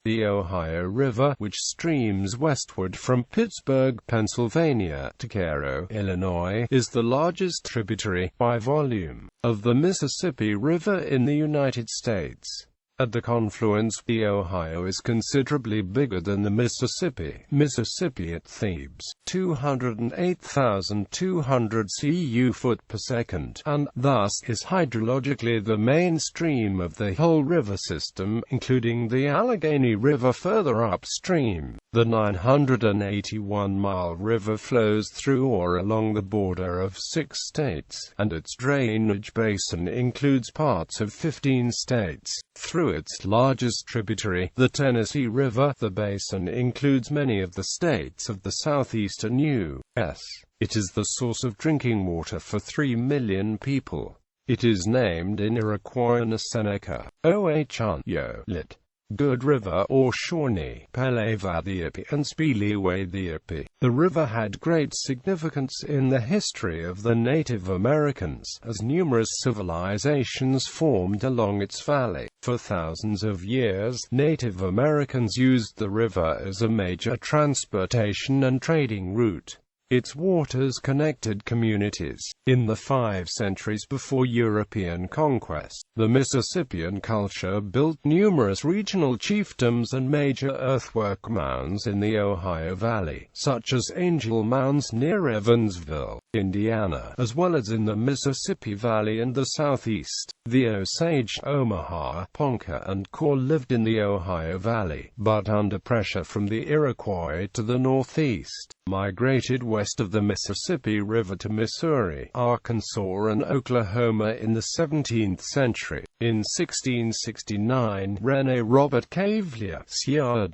The Ohio River, which streams westward from Pittsburgh, Pennsylvania, to Cairo, Illinois, is the largest tributary, by volume, of the Mississippi River in the United States. At the confluence, the Ohio is considerably bigger than the Mississippi. Mississippi at Thebes, 208,200 cu/foot per second, and, thus, is hydrologically the main stream of the whole river system, including the Allegheny River further upstream. The 981-mile river flows through or along the border of 6 states, and its drainage basin includes parts of 15 states. Through its largest tributary, the Tennessee River, the basin includes many of the states of the southeastern U.S. It is the source of drinking water for 3 million people. It is named in Iroquois Seneca, O-H-N-Yo, lit. Good River, or Shawnee, Pelevadhiapi and Spelewadhiapi. The river had great significance in the history of the Native Americans, as numerous civilizations formed along its valley. For thousands of years, Native Americans used the river as a major transportation and trading route. Its waters connected communities. In the 5 centuries before European conquest, the Mississippian culture built numerous regional chiefdoms and major earthwork mounds in the Ohio Valley, such as Angel Mounds near Evansville, Indiana, as well as in the Mississippi Valley and the southeast. The Osage, Omaha, Ponca and Kaw lived in the Ohio Valley, but under pressure from the Iroquois to the northeast, migrated west of the Mississippi River to Missouri, Arkansas and Oklahoma in the 17th century. In 1669, René Robert Cavelier Sieur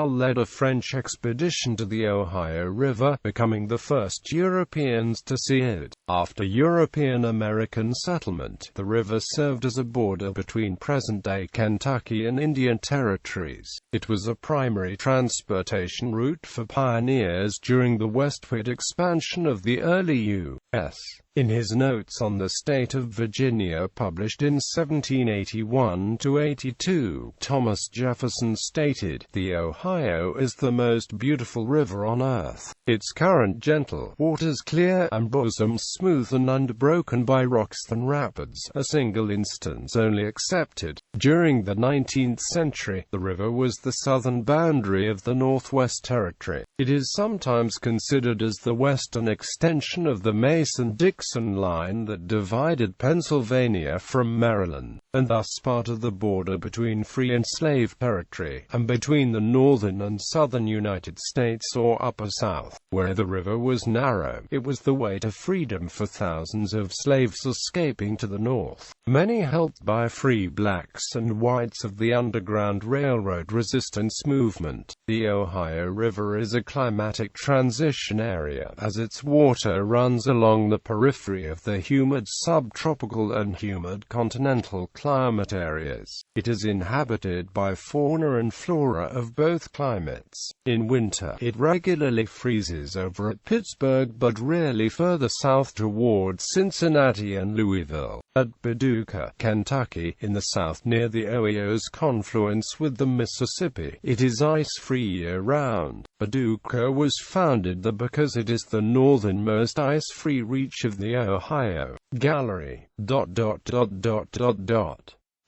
led a French expedition to the Ohio River, becoming the first Europeans to see it. After European American settlement, the river served as a border between present-day Kentucky and Indian territories. It was a primary transportation route for pioneers during the westward expansion of the early U.S. In his Notes on the State of Virginia published in 1781–82, Thomas Jefferson stated, "The Ohio is the most beautiful river on earth. Its current gentle, waters clear, and bosom smooth and unbroken by rocks and rapids, a single instance only excepted." During the 19th century, the river was the southern boundary of the Northwest Territory. It is sometimes considered as the western extension of the Mason-Dixon line that divided Pennsylvania from Maryland, and thus part of the border between free and slave territory, and between the northern and southern United States or Upper South. Where the river was narrow, it was the way to freedom for thousands of slaves escaping to the north, many helped by free blacks and whites of the Underground Railroad resistance movement. The Ohio River is a climatic transition area, as its water runs along the periphery of the humid subtropical and humid continental climate areas. It is inhabited by fauna and flora of both climates. In winter, it regularly freezes over at Pittsburgh but rarely further south towards Cincinnati and Louisville. At Paducah, Kentucky, in the south near the Ohio's confluence with the Mississippi, it is ice-free year-round. Paducah was founded there because it is the northernmost ice-free reach of the Ohio. Gallery.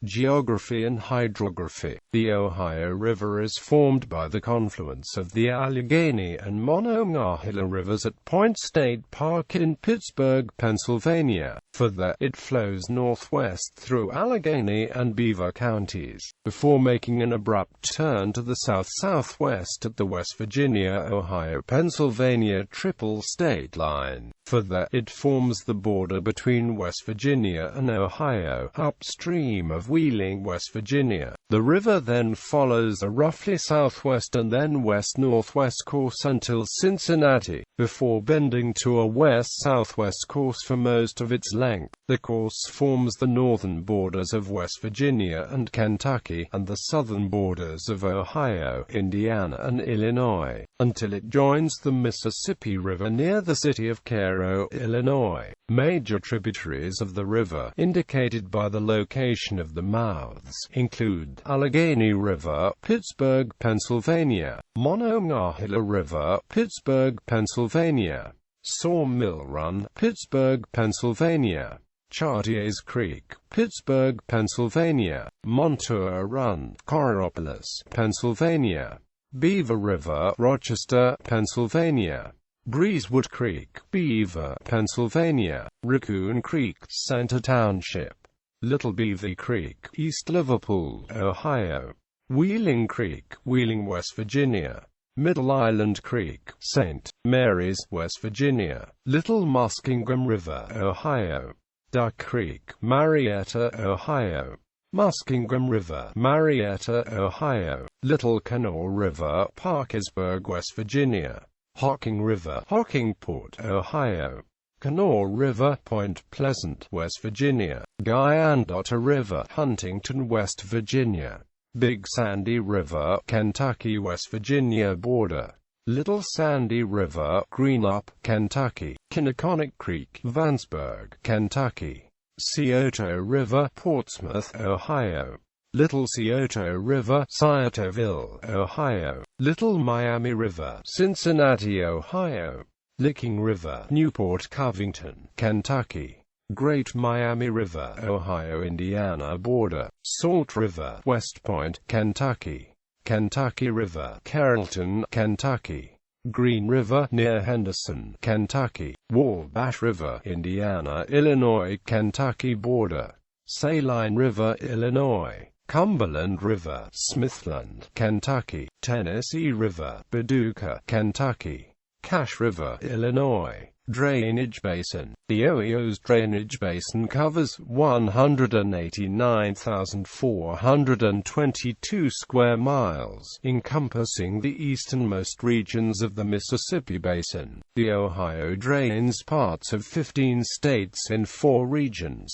Geography and hydrography. The Ohio River is formed by the confluence of the Allegheny and Monongahela rivers at Point State Park in Pittsburgh, Pennsylvania. Further, it flows northwest through Allegheny and Beaver counties, before making an abrupt turn to the south-southwest at the West Virginia-Ohio-Pennsylvania triple state line. Further, it forms the border between West Virginia and Ohio, upstream of Wheeling, West Virginia. The river then follows a roughly southwest and then west-northwest course until Cincinnati, before bending to a west-southwest course for most of its length. The course forms the northern borders of West Virginia and Kentucky, and the southern borders of Ohio, Indiana and Illinois. until it joins the Mississippi River near the city of Cairo, Illinois. Major tributaries of the river, indicated by the location of the mouths, include Allegheny River, Pittsburgh, Pennsylvania; Monongahela River, Pittsburgh, Pennsylvania; Sawmill Run, Pittsburgh, Pennsylvania; Chartiers Creek, Pittsburgh, Pennsylvania; Montour Run, Coraopolis, Pennsylvania; Beaver River, Rochester, Pennsylvania; Breezewood Creek, Beaver, Pennsylvania; Raccoon Creek, Center Township; Little Beaver Creek, East Liverpool, Ohio; Wheeling Creek, Wheeling, West Virginia; Middle Island Creek, St. Mary's, West Virginia; Little Muskingum River, Ohio; Duck Creek, Marietta, Ohio; Muskingum River, Marietta, Ohio; Little Kanawha River, Parkersburg, West Virginia; Hocking River, Hockingport, Ohio; Kanawha River, Point Pleasant, West Virginia; Guyandota River, Huntington, West Virginia; Big Sandy River, Kentucky, West Virginia border; Little Sandy River, Greenup, Kentucky; Kinnickinnic Creek, Vanceburg, Kentucky; Scioto River, Portsmouth, Ohio; Little Scioto River, Sciotoville, Ohio; Little Miami River, Cincinnati, Ohio; Licking River, Newport, Covington, Kentucky; Great Miami River, Ohio-Indiana border; Salt River, West Point, Kentucky; Kentucky River, Carrollton, Kentucky; Green River, near Henderson, Kentucky; Wabash River, Indiana, Illinois, Kentucky border; Saline River, Illinois; Cumberland River, Smithland, Kentucky; Tennessee River, Paducah, Kentucky; Cache River, Illinois. Drainage basin. The Ohio's drainage basin covers 189,422 square miles, encompassing the easternmost regions of the Mississippi Basin. The Ohio drains parts of 15 states in 4 regions.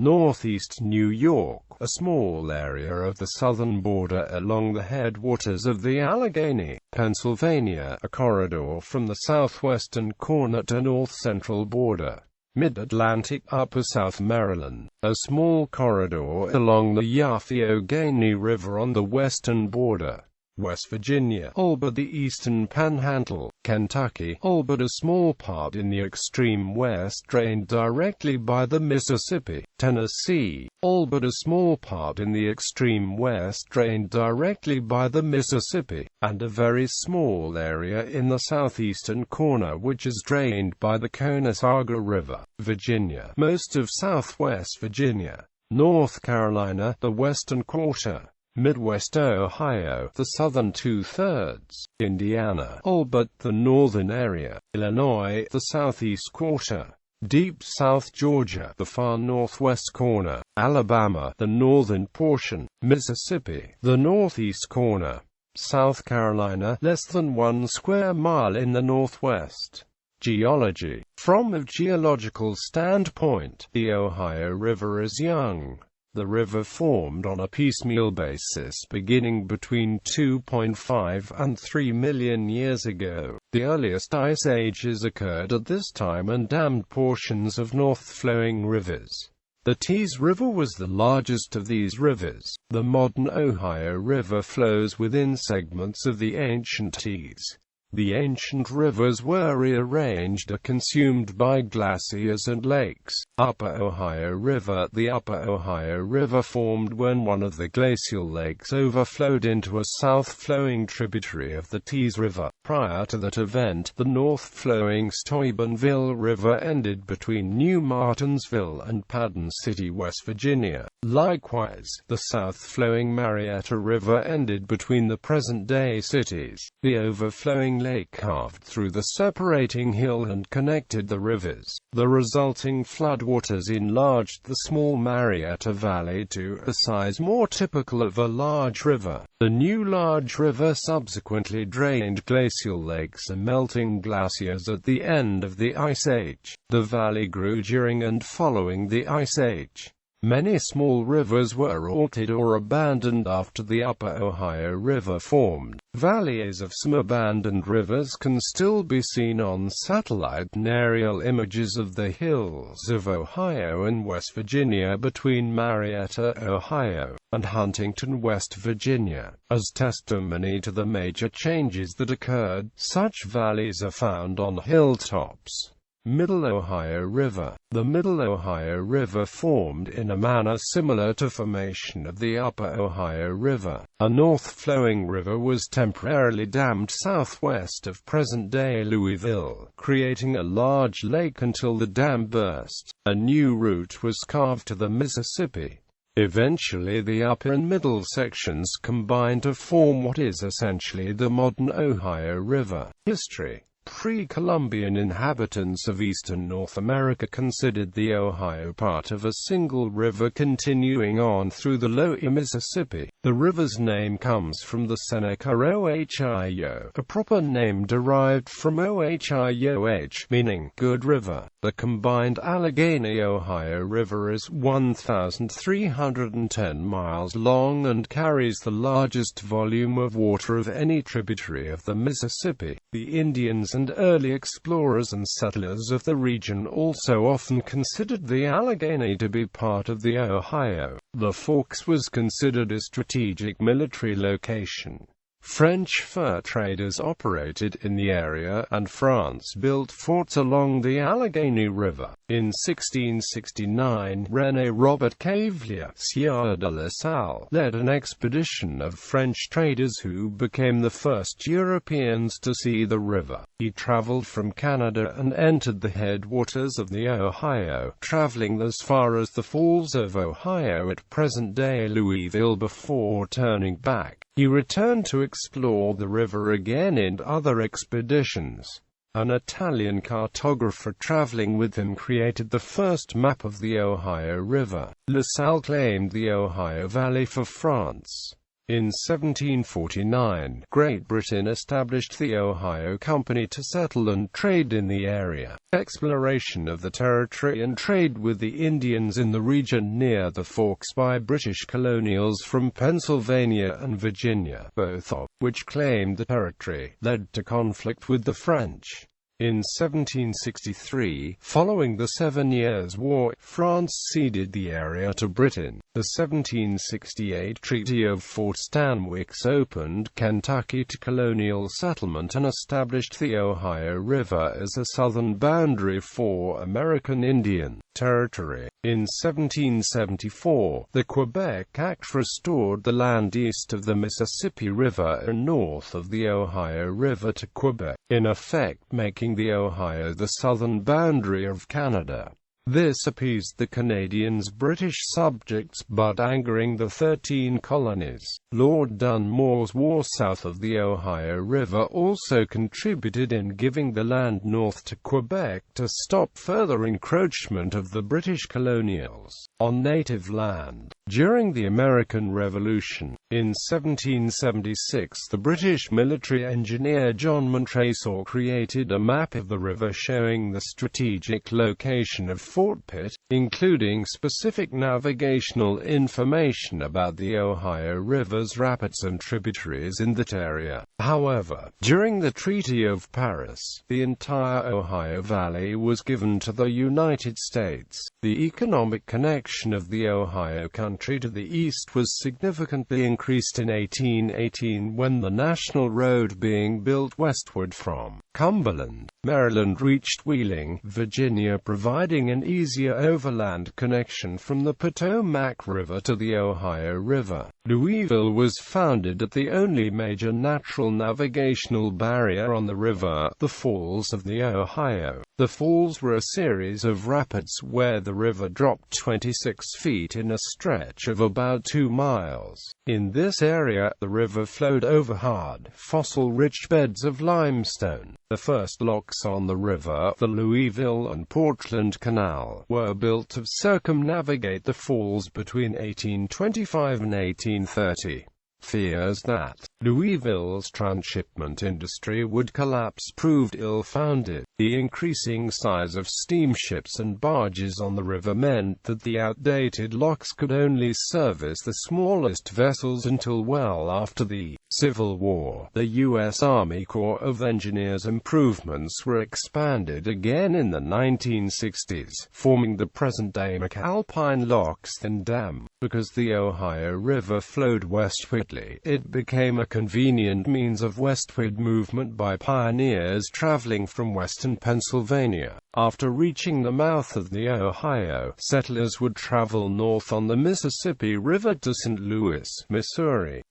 Northeast New York, a small area of the southern border along the headwaters of the Allegheny; Pennsylvania, a corridor from the southwestern corner to north-central border; Mid-Atlantic, Upper South Maryland, a small corridor along the Allegheny River on the western border; West Virginia, all but the eastern panhandle; Kentucky, all but a small part in the extreme west drained directly by the Mississippi; Tennessee, all but a small part in the extreme west drained directly by the Mississippi, and a very small area in the southeastern corner which is drained by the Conasauga River; Virginia, most of southwest Virginia; North Carolina, the western quarter; Midwest Ohio, the southern 2/3; Indiana, all but the northern area; Illinois, the southeast quarter; Deep South Georgia, the far northwest corner; Alabama, the northern portion; Mississippi, the northeast corner; South Carolina, less than 1 square mile in the northwest. Geology. From a geological standpoint, the Ohio River is young. The river formed on a piecemeal basis beginning between 2.5 and 3 million years ago. The earliest ice ages occurred at this time and dammed portions of north-flowing rivers. The Thebes River was the largest of these rivers. The modern Ohio River flows within segments of the ancient Thebes. The ancient rivers were rearranged or consumed by glaciers and lakes. Upper Ohio River. The Upper Ohio River formed when one of the glacial lakes overflowed into a south-flowing tributary of the Thebes River. Prior to that event, the north-flowing Steubenville River ended between New Martinsville and Paden City, West Virginia. Likewise, the south-flowing Marietta River ended between the present-day cities. The overflowing lake carved through the separating hill and connected the rivers. The resulting floodwaters enlarged the small Marietta Valley to a size more typical of a large river. The new large river subsequently drained glacial lakes and melting glaciers at the end of the Ice Age. The valley grew during and following the Ice Age. Many small rivers were altered or abandoned after the upper Ohio River formed. Valleys of some abandoned rivers can still be seen on satellite and aerial images of the hills of Ohio and West Virginia between Marietta, Ohio, and Huntington, West Virginia, as testimony to the major changes that occurred. Such valleys are found on hilltops. Middle Ohio River. The Middle Ohio River formed in a manner similar to formation of the Upper Ohio River. A north-flowing river was temporarily dammed southwest of present-day Louisville, creating a large lake until the dam burst. A new route was carved to the Mississippi. Eventually the upper and middle sections combined to form what is essentially the modern Ohio River. History. Pre-Columbian inhabitants of eastern North America considered the Ohio part of a single river continuing on through the lower Mississippi. The river's name comes from the Seneca Ohio, a proper name derived from Ohioh, meaning good river. The combined Allegheny Ohio River is 1,310 miles long and carries the largest volume of water of any tributary of the Mississippi. The Indians and early explorers and settlers of the region also often considered the Allegheny to be part of the Ohio. The Forks was considered a strategic military location. French fur traders operated in the area, and France built forts along the Allegheny River. In 1669, René Robert Cavelier, Sieur de La Salle, led an expedition of French traders who became the first Europeans to see the river. He traveled from Canada and entered the headwaters of the Ohio, traveling as far as the Falls of Ohio at present-day Louisville before turning back. He returned to explore the river again in other expeditions. An Italian cartographer traveling with him created the first map of the Ohio River. La Salle claimed the Ohio Valley for France. In 1749, Great Britain established the Ohio Company to settle and trade in the area. Exploration of the territory and trade with the Indians in the region near the Forks by British colonials from Pennsylvania and Virginia, both of which claimed the territory, led to conflict with the French. In 1763, following the 7 Years' War, France ceded the area to Britain. The 1768 Treaty of Fort Stanwix opened Kentucky to colonial settlement and established the Ohio River as a southern boundary for American Indian Territory. In 1774, the Quebec Act restored the land east of the Mississippi River and north of the Ohio River to Quebec, in effect making the Ohio the southern boundary of Canada. This appeased the Canadians' British subjects but angering the 13 colonies. Lord Dunmore's war south of the Ohio River also contributed in giving the land north to Quebec to stop further encroachment of the British colonials on native land. During the American Revolution, in 1776, the British military engineer John Montresor created a map of the river showing the strategic location of Fort Pitt, including specific navigational information about the Ohio River's rapids and tributaries in that area. However, during the Treaty of Paris, the entire Ohio Valley was given to the United States. The economic connection of the Ohio country to the east was significantly increased in 1818 when the national road being built westward from Cumberland, Maryland reached Wheeling, Virginia, providing an easier overland connection from the Potomac River to the Ohio River. Louisville was founded at the only major natural navigational barrier on the river, the Falls of the Ohio. The falls were a series of rapids where the river dropped 26 feet in a stretch of about 2 miles. In this area, the river flowed over hard, fossil-rich beds of limestone. The first locks on the river, the Louisville and Portland Canal, were built to circumnavigate the falls between 1825 and 1830. Fears that Louisville's transshipment industry would collapse proved ill-founded. The increasing size of steamships and barges on the river meant that the outdated locks could only service the smallest vessels until well after the Civil War. The U.S. Army Corps of Engineers improvements were expanded again in the 1960s, forming the present-day McAlpine Locks and Dam. Because the Ohio River flowed westwardly, it became a convenient means of westward movement by pioneers traveling from western Pennsylvania. After reaching the mouth of the Ohio, settlers would travel north on the Mississippi River to St. Louis, Missouri.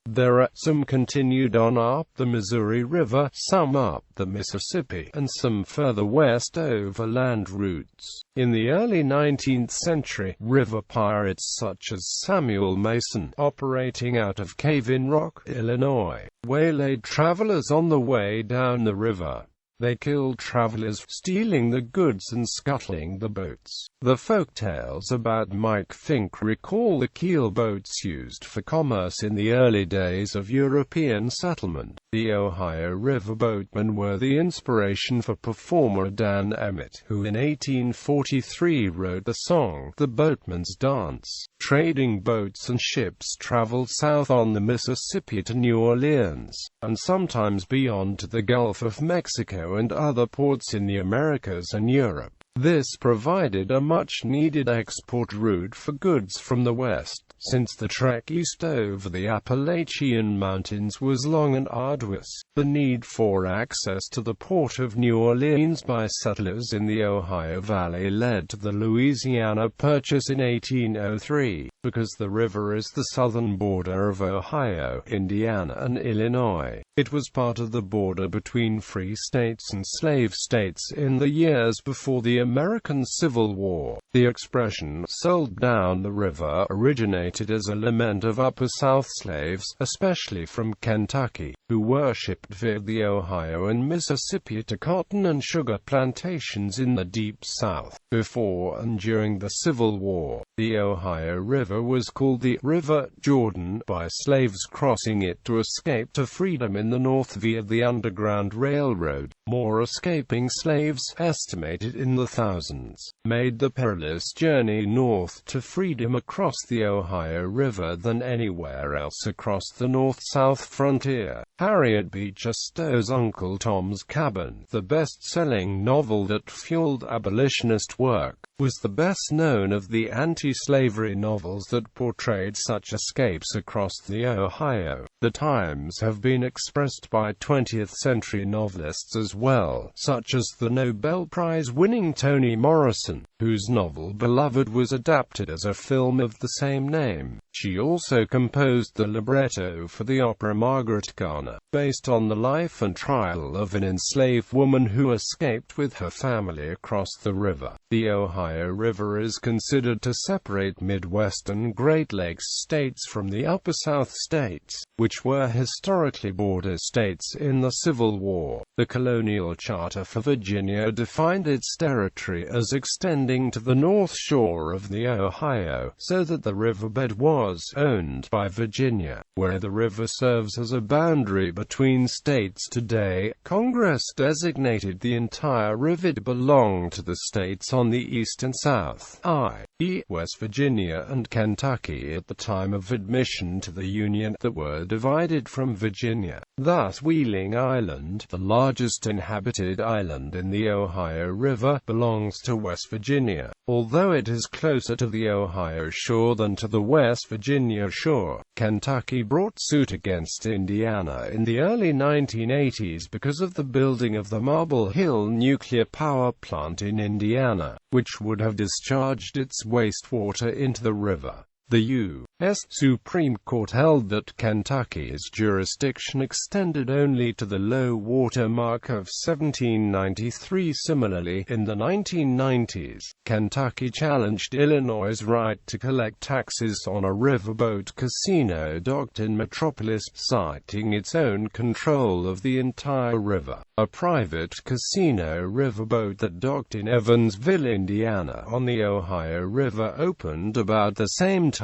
Some continued on up the Missouri River, some up the Mississippi, and some further west over land routes. In the early 19th century, river pirates such as Samuel Mason, operating out of Cave-in Rock, Illinois, waylaid travelers on the way down the river. They killed travelers, stealing the goods and scuttling the boats. The folktales about Mike Fink recall the keel boats used for commerce in the early days of European settlement. The Ohio River boatmen were the inspiration for performer Dan Emmett, who in 1843 wrote the song, The Boatman's Dance. Trading boats and ships traveled south on the Mississippi to New Orleans, and sometimes beyond to the Gulf of Mexico and other ports in the Americas and Europe. This provided a much-needed export route for goods from the west, since the trek east over the Appalachian Mountains was long and arduous. The need for access to the port of New Orleans by settlers in the Ohio Valley led to the Louisiana Purchase in 1803. Because the river is the southern border of Ohio, Indiana, and Illinois, it was part of the border between free states and slave states in the years before the American Civil War. The expression, sold down the river, originated as a lament of Upper South slaves, especially from Kentucky, who were shipped via the Ohio and Mississippi to cotton and sugar plantations in the Deep South. Before and during the Civil War, the Ohio River was called the River Jordan by slaves crossing it to escape to freedom in the North via the Underground Railroad. More escaping slaves, estimated in the thousands, made the perilous journey north to freedom across the Ohio River than anywhere else across the north-south frontier. Harriet Beecher Stowe's Uncle Tom's Cabin, the best-selling novel that fueled abolitionist work, was the best known of the anti-slavery novels that portrayed such escapes across the Ohio. The times have been expressed by 20th-century novelists as well, such as the Nobel Prize-winning Toni Morrison, whose novel Beloved was adapted as a film of the same name. She also composed the libretto for the opera Margaret Garner, based on the life and trial of an enslaved woman who escaped with her family across the river. The Ohio River is considered to separate Midwestern Great Lakes states from the Upper South states, which were historically border states in the Civil War. The colonial charter for Virginia defined its territory as extending to the north shore of the Ohio, so that the riverbed was owned by Virginia. Where the river serves as a boundary between states today, Congress designated the entire river to belong to the states on the east and south, i.e., West Virginia and Kentucky at the time of admission to the Union, that were divided from Virginia. Thus Wheeling Island, the largest inhabited island in the Ohio River, belongs to West Virginia, although it is closer to the Ohio shore than to the West Virginia shore. Kentucky brought suit against Indiana in the early 1980s because of the building of the Marble Hill nuclear power plant in Indiana, which would have discharged its wastewater into the river. The U.S. Supreme Court held that Kentucky's jurisdiction extended only to the low water mark of 1793. Similarly, in the 1990s, Kentucky challenged Illinois' right to collect taxes on a riverboat casino docked in Metropolis, citing its own control of the entire river. A private casino riverboat that docked in Evansville, Indiana, on the Ohio River opened about the same time.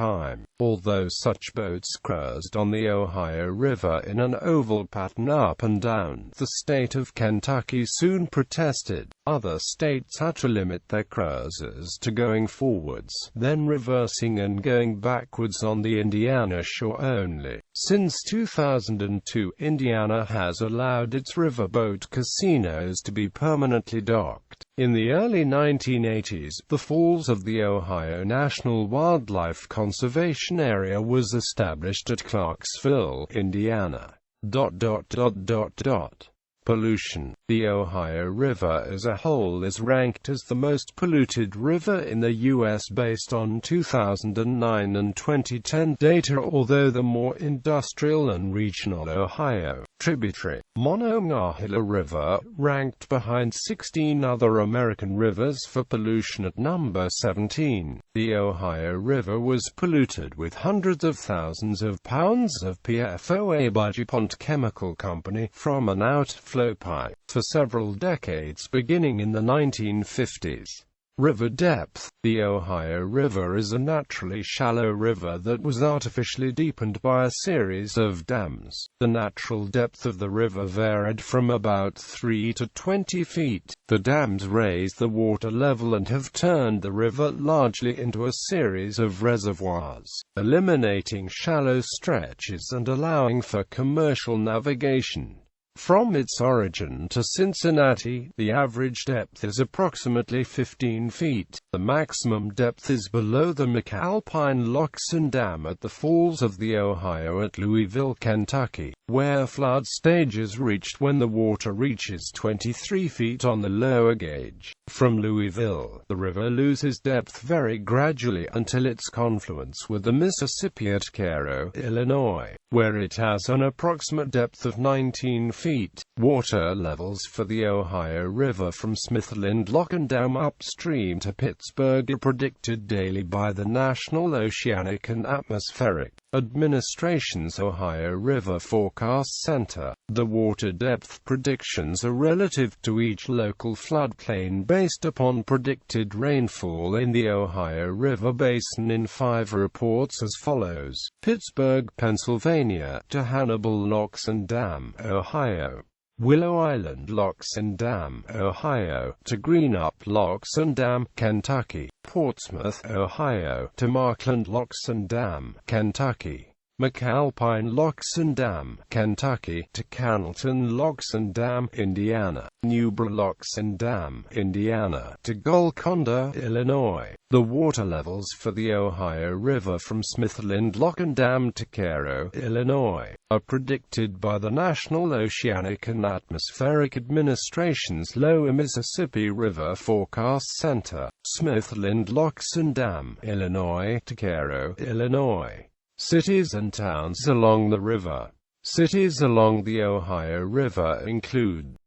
Although such boats cruised on the Ohio River in an oval pattern up and down, the state of Kentucky soon protested. Other states had to limit their cruises to going forwards, then reversing and going backwards on the Indiana shore only. Since 2002, Indiana has allowed its riverboat casinos to be permanently docked. In the early 1980s, the Falls of the Ohio National Wildlife Conservation Area was established at Clarksville, Indiana. Pollution. The Ohio River as a whole is ranked as the most polluted river in the U.S. based on 2009 and 2010 data, although the more industrial and regional Ohio tributary, Monongahela River, ranked behind 16 other American rivers for pollution at number 17. The Ohio River was polluted with hundreds of thousands of pounds of PFOA by DuPont Chemical Company from an outflow pipe for several decades beginning in the 1950s. River depth. The Ohio River is a naturally shallow river that was artificially deepened by a series of dams. The natural depth of the river varied from about 3 to 20 feet. The dams raise the water level and have turned the river largely into a series of reservoirs, eliminating shallow stretches and allowing for commercial navigation. From its origin to Cincinnati, the average depth is approximately 15 feet. The maximum depth is below the McAlpine Loxon Dam at the Falls of the Ohio at Louisville, Kentucky, where flood stage is reached when the water reaches 23 feet on the lower gauge. From Louisville, the river loses depth very gradually until its confluence with the Mississippi at Cairo, Illinois, where it has an approximate depth of 19 feet. Water levels for the Ohio River from Smithland Lock and Dam upstream to Pittsburgh are predicted daily by the National Oceanic and Atmospheric Administration's Ohio River Forecast Center. The water depth predictions are relative to each local floodplain based upon predicted rainfall in the Ohio River basin in 5 reports as follows: Pittsburgh, Pennsylvania, to Hannibal Loxon Dam, Ohio; Willow Island Loxon Dam, Ohio, to Greenup Loxon Dam, Kentucky; Portsmouth, Ohio, to Markland Loxon Dam, Kentucky; McAlpine Loxon Dam, Kentucky, to Cannelton Loxon Dam, Indiana; Newborough Loxon Dam, Indiana, to Golconda, Illinois. The water levels for the Ohio River from Smithland Lock and Dam to Cairo, Illinois, are predicted by the National Oceanic and Atmospheric Administration's Lower Mississippi River Forecast Center. Smithland Loxon Dam, Illinois, to Cairo, Illinois. Cities and towns along the river. Cities along the Ohio River include